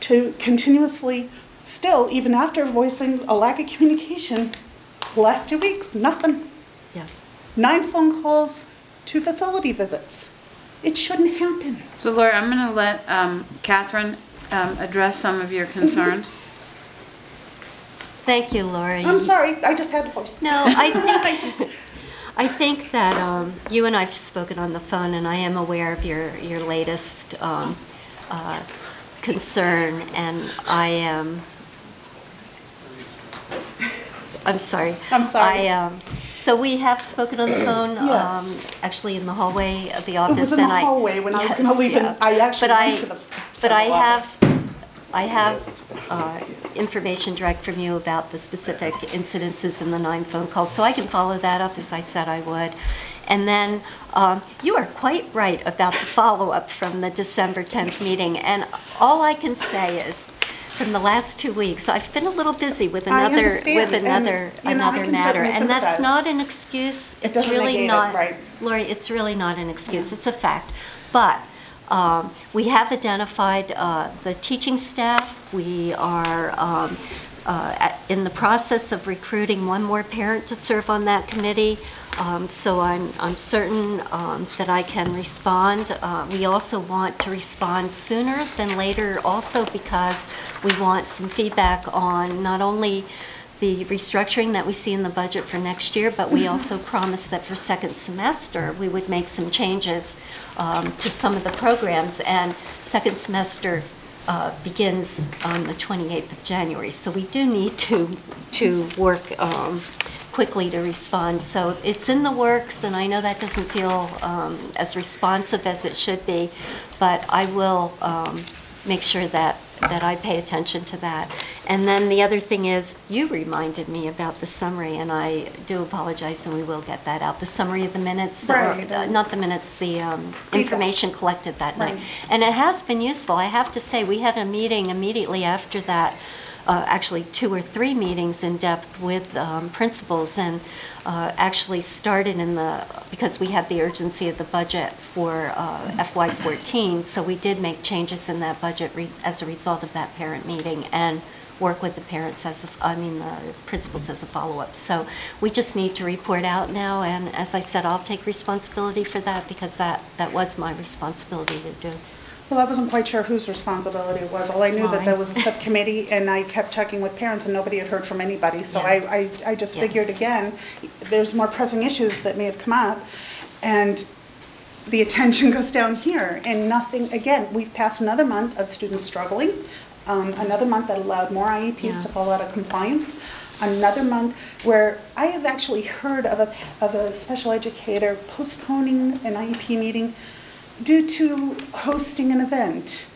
to continuously, still, even after voicing a lack of communication, the last 2 weeks, nothing. Yeah. 9 phone calls, 2 facility visits. It shouldn't happen. So Laura, I'm going to let Catherine address some of your concerns. Thank you, Laura. I'm sorry, I just had to voice. No, I think that you and I have spoken on the phone, and I am aware of your latest concern, and I'm sorry. I'm sorry. So we have spoken on the phone, Yes. Actually in the hallway of the office. It was in the hallway when I was going to leave, and I actually went to the But I office. have information direct from you about the specific incidences in the 9 phone calls, so I can follow that up as I said I would. And then you are quite right about the follow-up from the December 10th meeting, and all I can say is from the last 2 weeks, I've been a little busy with another matter, and that's not an excuse. It's really not, Lori, it's really not an excuse. It's a fact. But we have identified the teaching staff. We are in the process of recruiting 1 more parent to serve on that committee. So I'm certain that I can respond. We also want to respond sooner than later, also because we want some feedback on not only the restructuring that we see in the budget for next year, but we also promised that for second semester we would make some changes to some of the programs, and second semester begins on the 28th of January. So we do need to work quickly to respond. So it's in the works, and I know that doesn't feel as responsive as it should be, but I will make sure that I pay attention to that. And then the other thing is, you reminded me about the summary, and I do apologize, and we will get that out. The summary of the minutes, not the minutes, the information collected that night. And it has been useful. I have to say, we had a meeting immediately after that actually 2 or 3 meetings in depth with principals, and actually started because we had the urgency of the budget for FY14, so we did make changes in that budget as a result of that parent meeting, and work with the parents the principals as a follow-up. So we just need to report out now, and as I said, I'll take responsibility for that because that was my responsibility to do. Well, I wasn't quite sure whose responsibility it was. All I knew that there was a subcommittee, and I kept checking with parents, and nobody had heard from anybody. So Yeah. I just figured, again, there's more pressing issues that may have come up, and the attention goes down here, and nothing, again, we've passed another month of students struggling, another month that allowed more IEPs to fall out of compliance, another month where I have actually heard of a special educator postponing an IEP meeting due to hosting an event.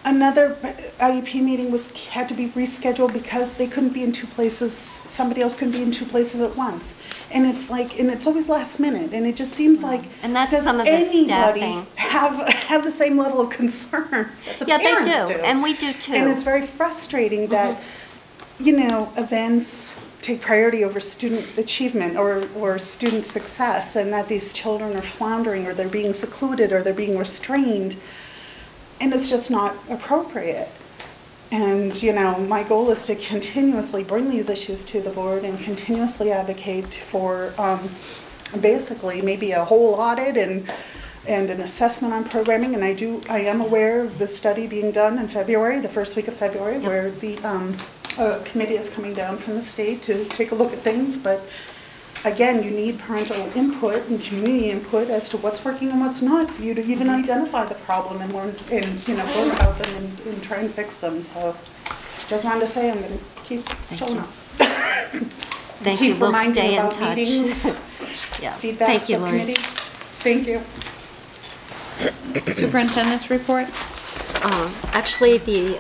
Another IEP meeting had to be rescheduled because they couldn't be in 2 places, somebody else couldn't be in 2 places at once. And it's like, and it's always last minute, and it just seems like, and that's does some of the anybody staffing. have the same level of concern that the Yeah, parents they do, and we do too. And it's very frustrating that, events take priority over student achievement or student success, and that these children are floundering, or they're being secluded, or they're being restrained, and it's just not appropriate. And, my goal is to continuously bring these issues to the board and continuously advocate for basically maybe a whole audit and an assessment on programming. And I am aware of the study being done in February, the first week of February, where the committee is coming down from the state to take a look at things. But again, you need parental input and community input as to what's working and what's not for you to even identify the problem and learn about them and try and fix them. So just wanted to say I'm going to keep showing up. Thank you. We'll stay in about touch. Meetings, Yeah. feedback, Thank you, Lori. subcommittee. Thank you. Superintendent's report? Actually, the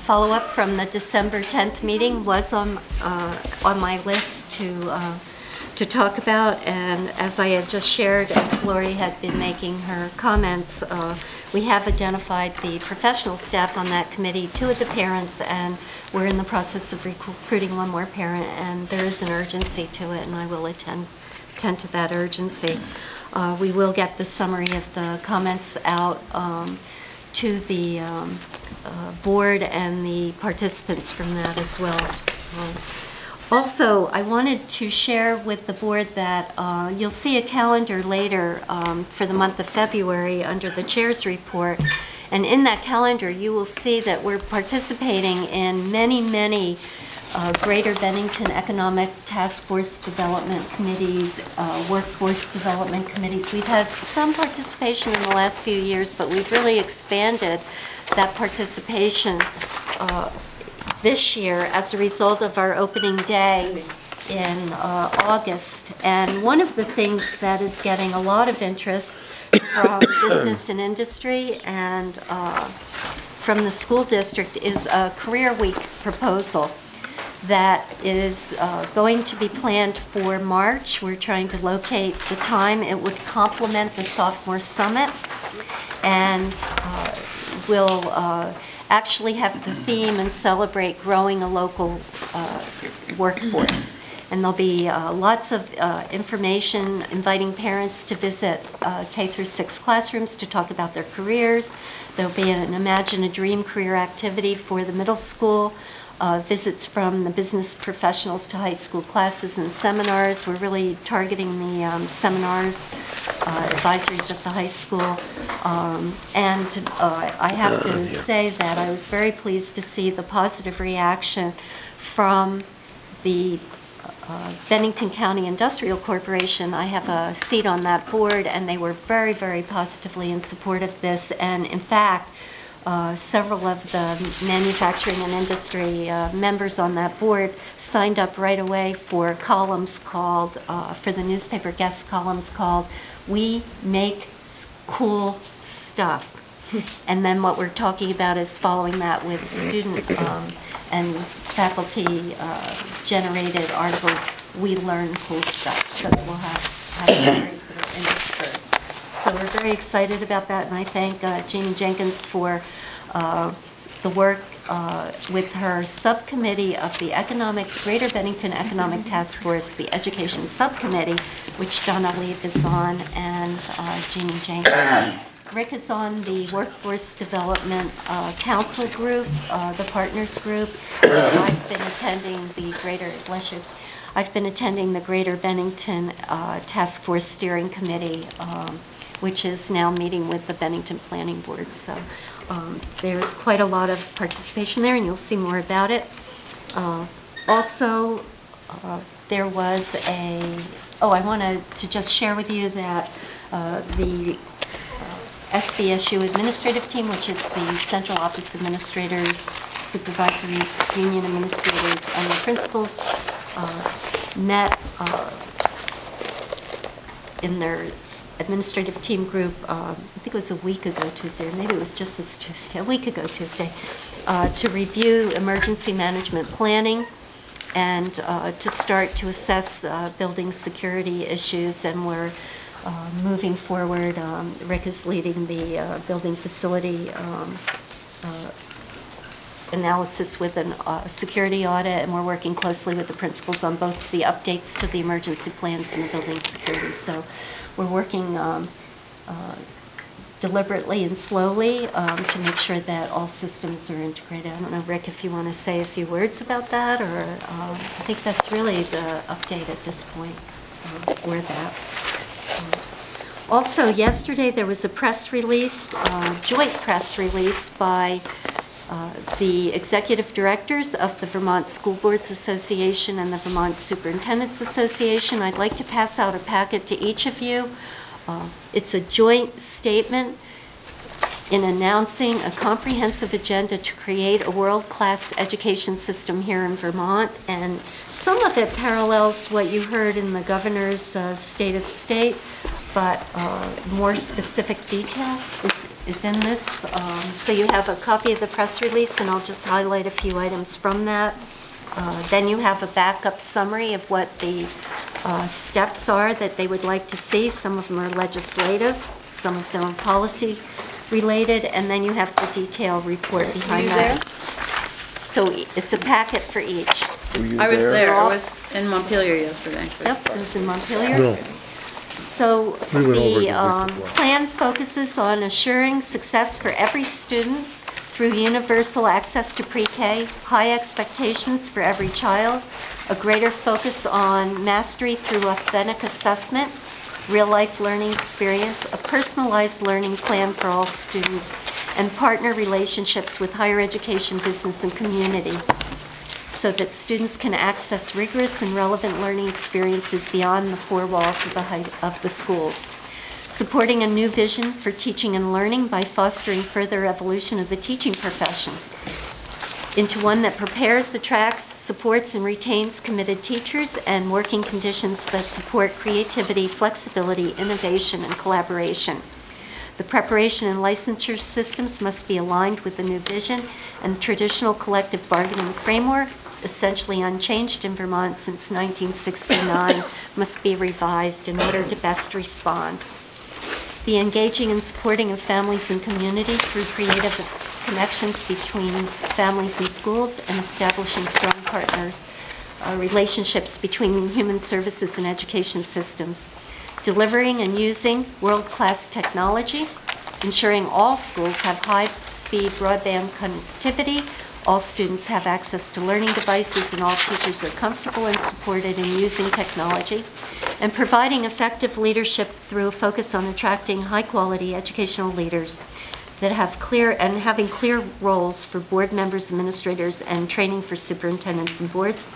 follow-up from the December 10th meeting was on my list to talk about, and as I had just shared, as Lori had been making her comments, we have identified the professional staff on that committee, 2 of the parents, and we're in the process of recruiting 1 more parent, and there is an urgency to it, and I will attend to that urgency. We will get the summary of the comments out to the board and the participants from that as well. Also, I wanted to share with the board that you'll see a calendar later for the month of February under the chair's report, and in that calendar you will see that we're participating in many Greater Bennington Economic Task Force Development Committees, Workforce Development Committees. We've had some participation in the last few years, but we've really expanded that participation this year as a result of our opening day in August. And one of the things that is getting a lot of interest from business and industry and from the school district is a Career Week proposal that is going to be planned for March. We're trying to locate the time. It would complement the Sophomore Summit, and will actually have the theme and celebrate growing a local workforce. And there'll be lots of information inviting parents to visit K through 6 classrooms to talk about their careers. There'll be an Imagine a Dream career activity for the middle school. Visits from the business professionals to high school classes and seminars. We're really targeting the seminars, advisories at the high school. And I have to say that I was very pleased to see the positive reaction from the Bennington County Industrial Corporation. I have a seat on that board, and they were very positively in support of this. And in fact, several of the manufacturing and industry members on that board signed up right away for columns called, for the newspaper guest columns called, "We Make Cool Stuff." And then what we're talking about is following that with student and faculty generated articles, "We Learn Cool Stuff." So we'll have stories that are interspersed. So we're very excited about that, and I thank Jeannie Jenkins for the work with her subcommittee of the Greater Bennington Economic Task Force, the Education Subcommittee, which Donna Leib is on, and Jeannie Jane. Rick is on the Workforce Development Council group, the Partners group. I've been attending the Greater Bennington Task Force Steering Committee, which is now meeting with the Bennington Planning Board. So there's quite a lot of participation there, and you'll see more about it. Also, there was I wanted to just share with you that the SVSU administrative team, which is the central office administrators, supervisory union administrators, and the principals, met in their administrative team group, I think it was a week ago Tuesday, or maybe it was just this Tuesday, a week ago Tuesday, to review emergency management planning and to start to assess building security issues, and we're moving forward. Rick is leading the building facility analysis with a security audit, and we're working closely with the principals on both the updates to the emergency plans and the building security. So we're working deliberately and slowly to make sure that all systems are integrated. I don't know, Rick, if you want to say a few words about that, or I think that's really the update at this point for that. Also, yesterday there was a press release, joint press release by the executive directors of the Vermont School Boards Association and the Vermont Superintendents Association. I'd like to pass out a packet to each of you. It's a joint statement in announcing a comprehensive agenda to create a world-class education system here in Vermont, and some of it parallels what you heard in the governor's State of the State, but more specific detail is in this. So you have a copy of the press release, and I'll just highlight a few items from that. Then you have a backup summary of what the steps are that they would like to see. Some of them are legislative, some of them are policy related, and then you have the detailed report behind that. So it's a packet for each. I was there. I was in Montpelier yesterday. Yep, it was in Montpelier. No. So the plan focuses on assuring success for every student through universal access to pre-K, high expectations for every child, a greater focus on mastery through authentic assessment, real-life learning experience, a personalized learning plan for all students, and partner relationships with higher education, business, and community, so that students can access rigorous and relevant learning experiences beyond the four walls of the schools. Supporting a new vision for teaching and learning by fostering further evolution of the teaching profession into one that prepares, attracts, supports, and retains committed teachers, and working conditions that support creativity, flexibility, innovation, and collaboration. The preparation and licensure systems must be aligned with the new vision, and traditional collective bargaining framework, essentially unchanged in Vermont since 1969, must be revised in order to best respond. The engaging and supporting of families and community through creative connections between families and schools, and establishing strong partners, relationships between human services and education systems. Delivering and using world-class technology, ensuring all schools have high-speed broadband connectivity, all students have access to learning devices, and all teachers are comfortable and supported in using technology, and providing effective leadership through a focus on attracting high-quality educational leaders that have having clear roles for board members, administrators, and training for superintendents and boards,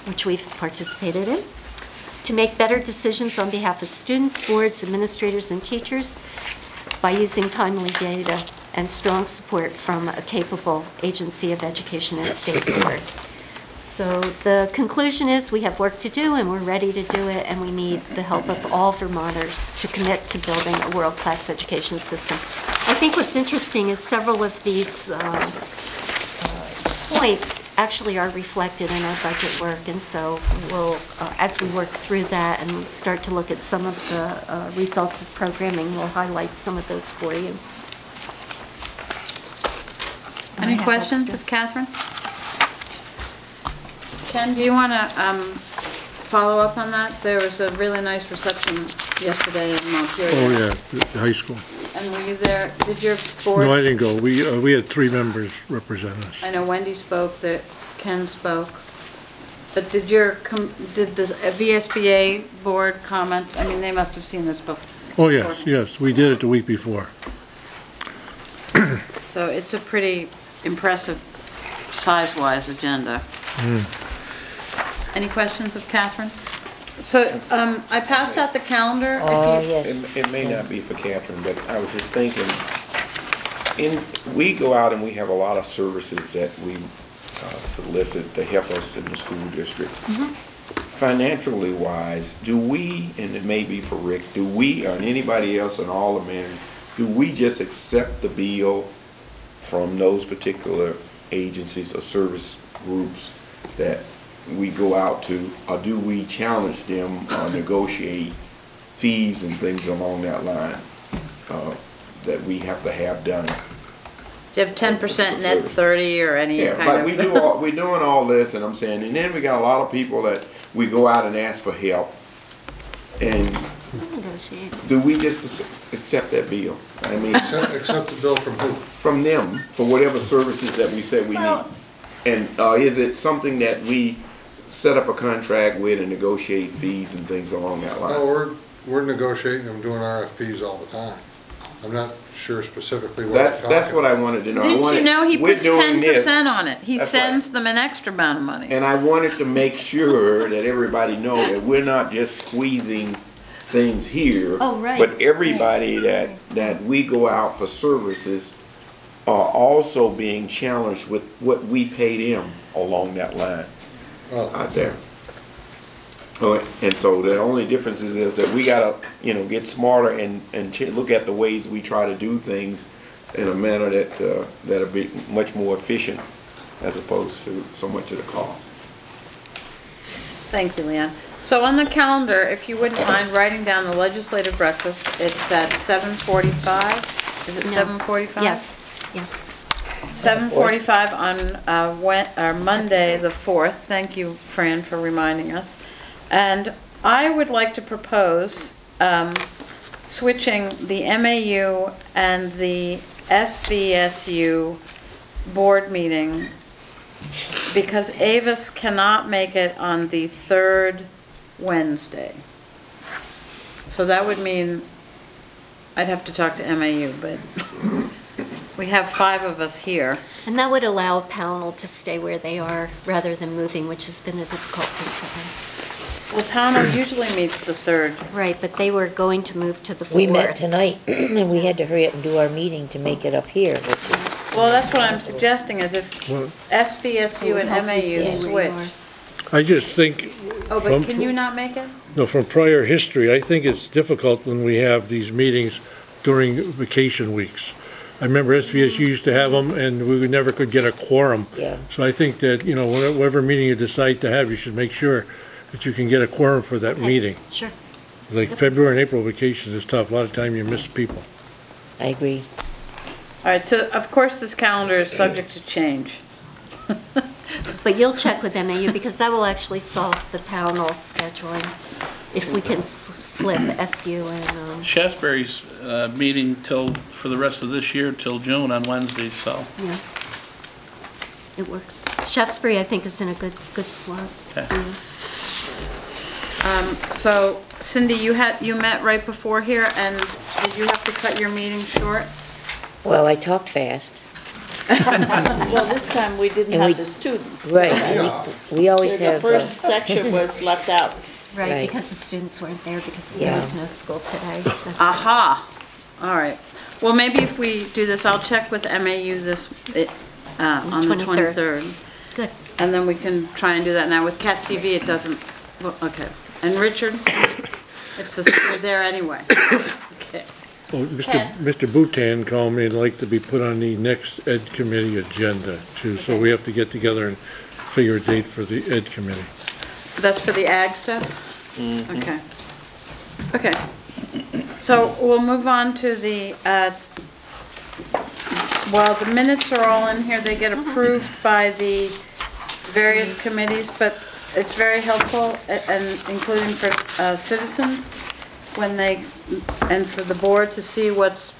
which we've participated in, to make better decisions on behalf of students, boards, administrators, and teachers by using timely data and strong support from a capable agency of education and state board. So the conclusion is we have work to do, and we're ready to do it, and we need the help of all Vermonters to commit to building a world-class education system. I think what's interesting is several of these points actually are reflected in our budget work, and so we'll, as we work through that and start to look at some of the results of programming, we'll highlight some of those for you. Any questions of Catherine? Ken, do you want to follow up on that? There was a really nice reception yesterday in Montpelier. Oh, yeah, the high school. And were you there? Did your board? No, I didn't go. We had 3 members represent us. I know Wendy spoke, that Ken spoke. But did the VSBA board comment? I mean, they must have seen this before. Oh, yes, we did it the week before. So it's a pretty impressive size-wise agenda. Any questions of Catherine? So I passed out the calendar. Yes. It may not be for Catherine, but I was just thinking, we go out and we have a lot of services that we solicit to help us in the school district. Financially wise, do we, and it may be for Rick, do we, or anybody else in all the managers, do we just accept the bill from those particular agencies or service groups that we go out to, or do we challenge them or negotiate fees and things along that line that we have to have done? Do you have 10% net 30 or any kind of? Yeah, we're doing all this, and I'm saying, and then we got a lot of people that we go out and ask for help, and do we just accept that bill? I mean, Accept the bill from who? from them for whatever services that we say we need. And is it something that we set up a contract with and negotiate fees and things along that line? No, we're negotiating and doing RFPs all the time. I'm not sure specifically what you're talking That's what I wanted to know. Didn't you know he puts doing 10% on it? He That's sends them an extra amount of money. And I wanted to make sure that everybody know that we're not just squeezing things here. Oh, right. But everybody that we go out for services are also being challenged with what we pay them along that line out there. And so the only difference is that we gotta, get smarter and look at the ways we try to do things in a manner that'll be much more efficient as opposed to so much of the cost. Thank you, Leanne. So on the calendar, if you wouldn't mind writing down the legislative breakfast, it's at 7:45. Is it 7:45? Yes. 7:45 on Monday, the 4th. Thank you, Fran, for reminding us. And I would like to propose switching the MAU and the SVSU board meeting because Avis cannot make it on the 3rd Wednesday. So that would mean I'd have to talk to MAU, but we have 5 of us here. And that would allow a panel to stay where they are rather than moving, which has been a difficult thing for them. Well, panel usually meets the 3rd. Right, but they were going to move to the 4th. We met tonight, and we had to hurry up and do our meeting to make it up here, which is... Well, that's what I'm suggesting, is if SVSU and MAU switch. I just think... Oh, but can you not make it? No, from prior history, I think it's difficult when we have these meetings during vacation weeks. I remember SVSU used to have them, and we never could get a quorum. Yeah. So I think that, whatever meeting you decide to have, you should make sure that you can get a quorum for that meeting. Sure. Like February and April vacations is tough. A lot of time you miss people. I agree. All right, so of course this calendar is subject to change. But you'll check with MAU because that will actually solve the panel scheduling if we can flip SU and... Shaftesbury's meeting for the rest of this year till June on Wednesdays, so. Yeah. It works. Shaftesbury, I think, is in a good slot. Okay. Yeah. So Cindy, you met right before here, and did you have to cut your meeting short? Well, I talked fast. Well, this time we didn't And have we- the students. Right, so we always the have... first section was left out. Right, Right. because the students weren't there because there Yeah. was no school today. That's right. Aha, all right. Well, maybe if we do this, I'll check with MAU on the 23rd. Good. And then we can try and do that. Now with Cat TV, it doesn't, well, okay. And Richard, it's you're there anyway. Okay. Well, Ken? Mr. Bhutan called me, he'd like to be put on the next Ed Committee agenda too, so we have to get together and figure a date for the Ed Committee. That's for the ag stuff? Okay. Okay. So we'll move on to the while the minutes are all in here, they get approved by the various committees, but it's very helpful, and including for citizens, when they, and for the board to see what's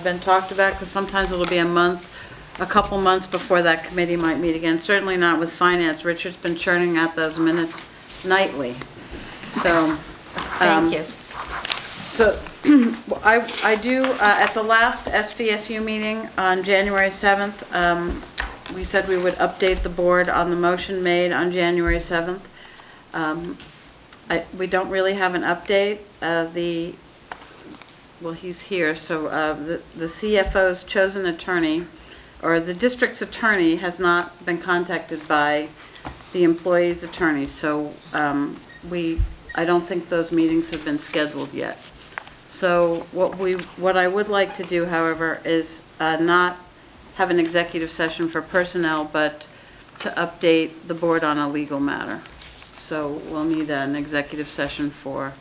been talked about, because sometimes it'll be a couple months before that committee might meet again. Certainly not with finance. Richard's been churning out those minutes nightly. So, Thank you. so I do, at the last SVSU meeting on January 7th, we said we would update the board on the motion made on January 7th. We don't really have an update. Well, he's here, so the CFO's chosen attorney, or the district's attorney, has not been contacted by the employee's attorney, so I don't think those meetings have been scheduled yet. So what I would like to do, however, is not have an executive session for personnel, but to update the board on a legal matter. So we'll need an executive session for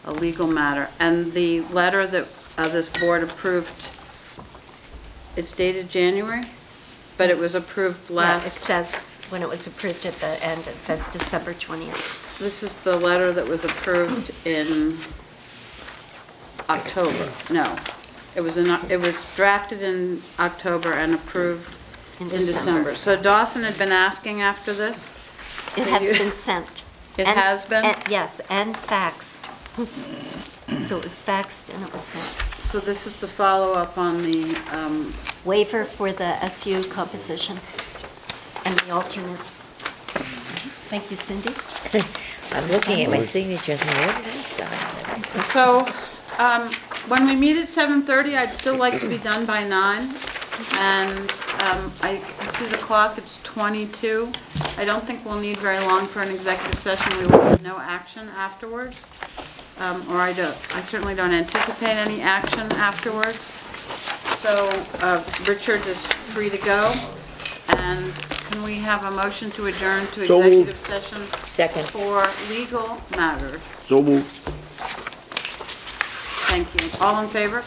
a legal matter. And the letter that this board approved, it's dated January, but it was approved last. Yeah, it says, when it was approved at the end, it says December 20th. This is the letter that was approved in October. No, it was drafted in October and approved in December. So Dawson had been asking after this. It So has you- been sent. It has been? Yes, and faxed. So it was faxed and it was sent. So this is the follow-up on the, Waiver for the SU composition and the alternates. Thank you, Cindy. I'm looking at my signature, and where did I sign it? so, when we meet at 7:30, I'd still like to be done by 9. And I see the clock, it's 22. I don't think we'll need very long for an executive session. We will have no action afterwards. Or I certainly don't anticipate any action afterwards. So Richard is free to go. And can we have a motion to adjourn to So moved. executive session? Second. For legal matters? So moved. Thank you. All in favor?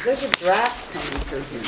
There's a draft coming through here.